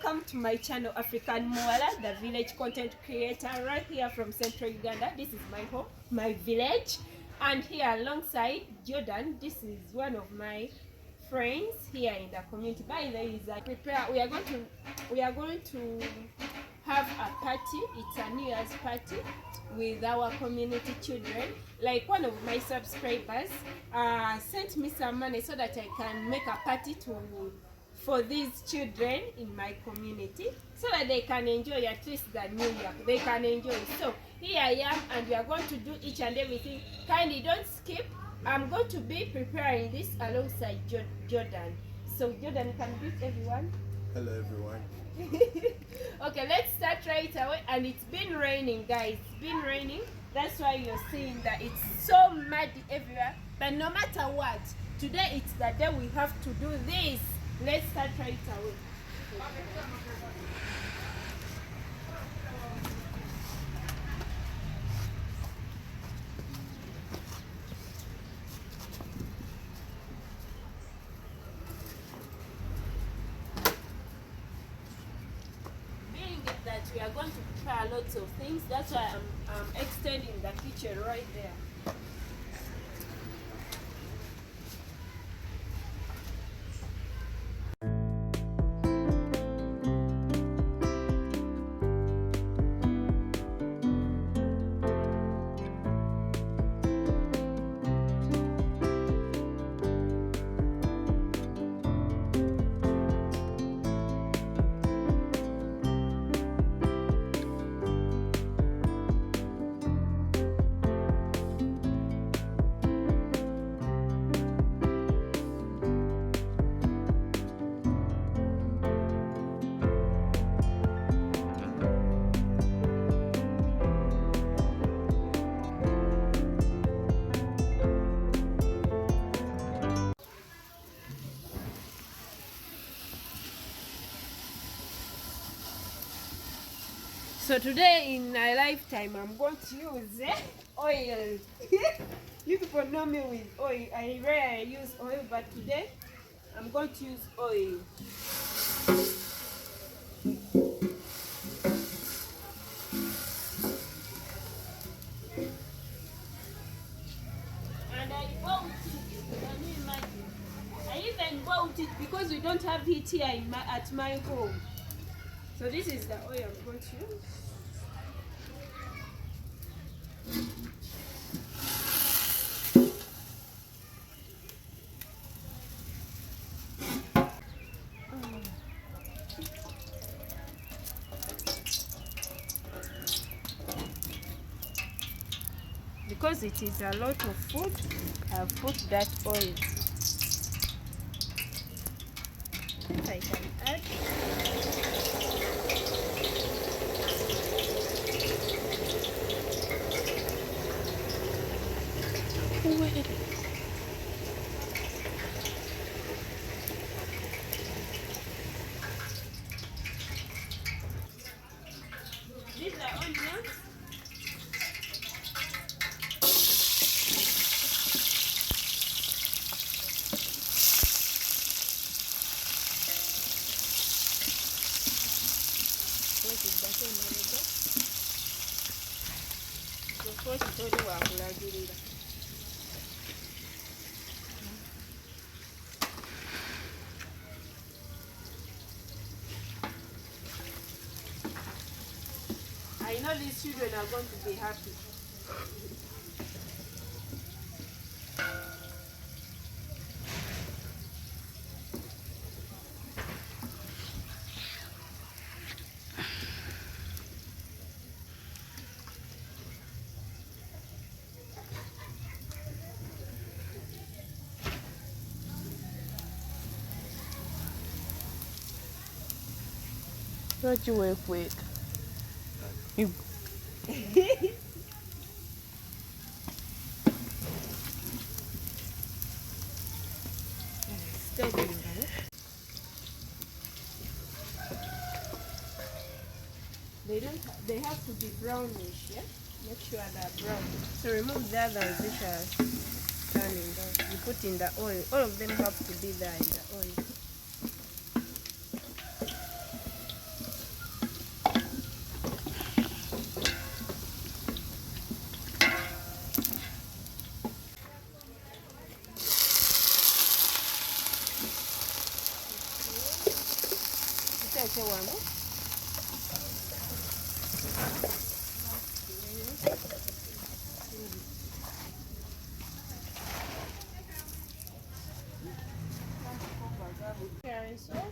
welcome to my channel African Mwala, the village content creator right here from Central Uganda. This is my home, my village, and here alongside Jordan, this is one of my friends here in the community. By the way, we are going to have a party. It's a New Year's party with our community children. Like one of my subscribers sent me some money so that I can make a party for these children in my community, so that they can enjoy at least the New Year. They can enjoy. So here I am, and we are going to do each and everything. Kindly don't skip. I'm going to be preparing this alongside Jordan. So Jordan, can greet everyone. Hello everyone. Okay, let's start right away. And it's been raining, guys. It's been raining. That's why you're seeing that it's so muddy everywhere. But no matter what, today it's the day we have to do this. Let's start right away. Being that we are going to prepare lots of things, that's why I'm extending the kitchen right there. So today in my lifetime, I'm going to use oil. You people know me with oil. I rarely use oil, but today I'm going to use oil. And I bought it. Can you imagine? I even bought it because we don't have heat here at my home. So this is the oil I'm going to use. Because it is a lot of food, I've put that oil. I can add. These are onions. I know these children are going to be happy. Don't you work quick? You. They have to be brownish, yeah? Make sure they're brown. So remove the others which are turning down. You put in the oil. All of them have to be there in the oil. Carry salt.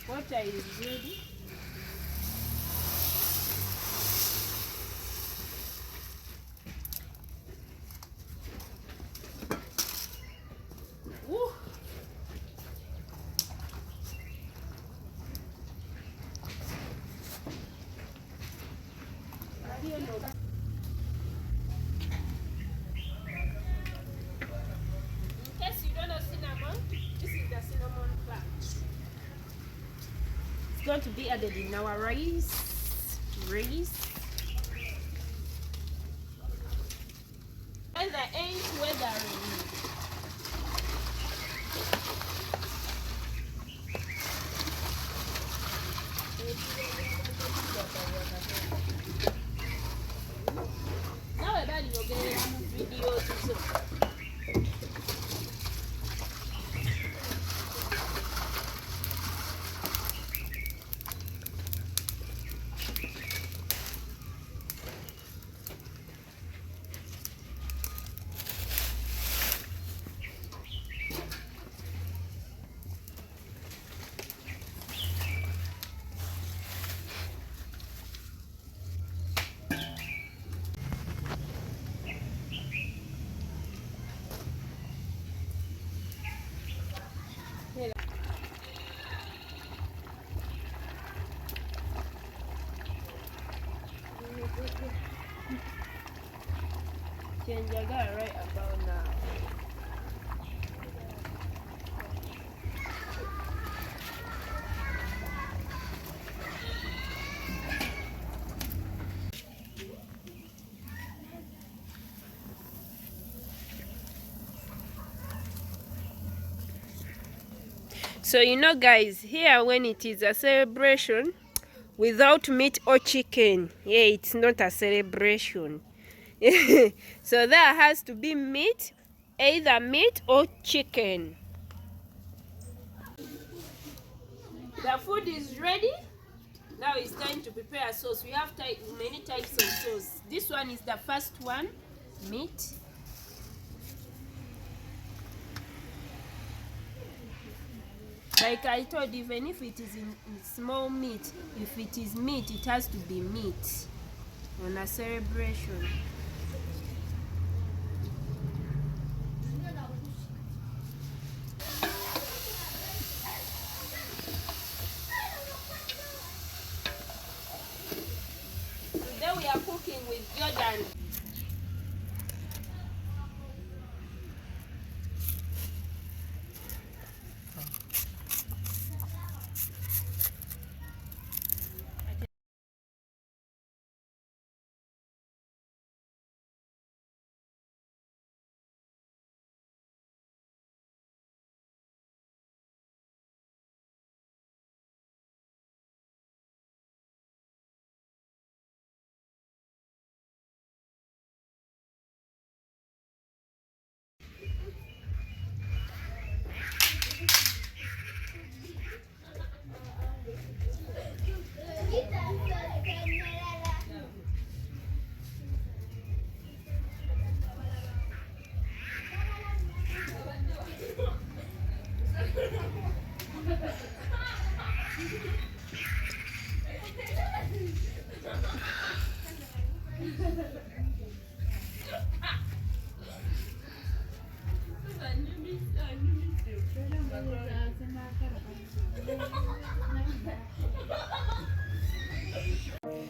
Water is ready. Woo. In case you don't know cinnamon, this is the cinnamon plant. It's going to be added in our rice. And the ain't weathering. Now about you get videos so. Chanjaga right about now. So you know guys, here when it is a celebration without meat or chicken, yeah, it's not a celebration. So there has to be meat, either meat or chicken. The food is ready. Now it's time to prepare a sauce. We have many types of sauce. This one is the first one, meat. Like I told, even if it is in small meat, if it is meat, it has to be meat on a celebration. Today we are cooking with Jordan.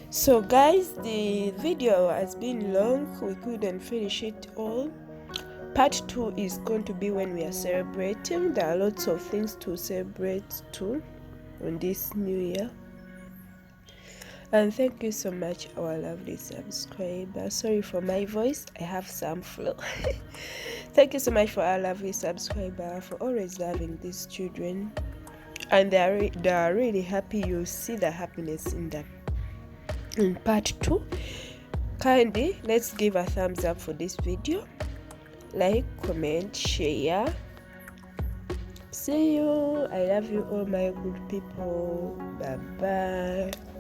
So guys, the video has been long, we couldn't finish it all. Part 2 is going to be when we are celebrating. There are lots of things to celebrate too on this new year. And thank you so much, our lovely subscribers. Sorry for my voice, I have some flu. Thank you so much for our lovely subscriber, for always loving these children, and they are really happy. You see the happiness in them. In part 2, kindly let's give a thumbs up for this video, like, comment, share. See you. I love you all, my good people. Bye bye.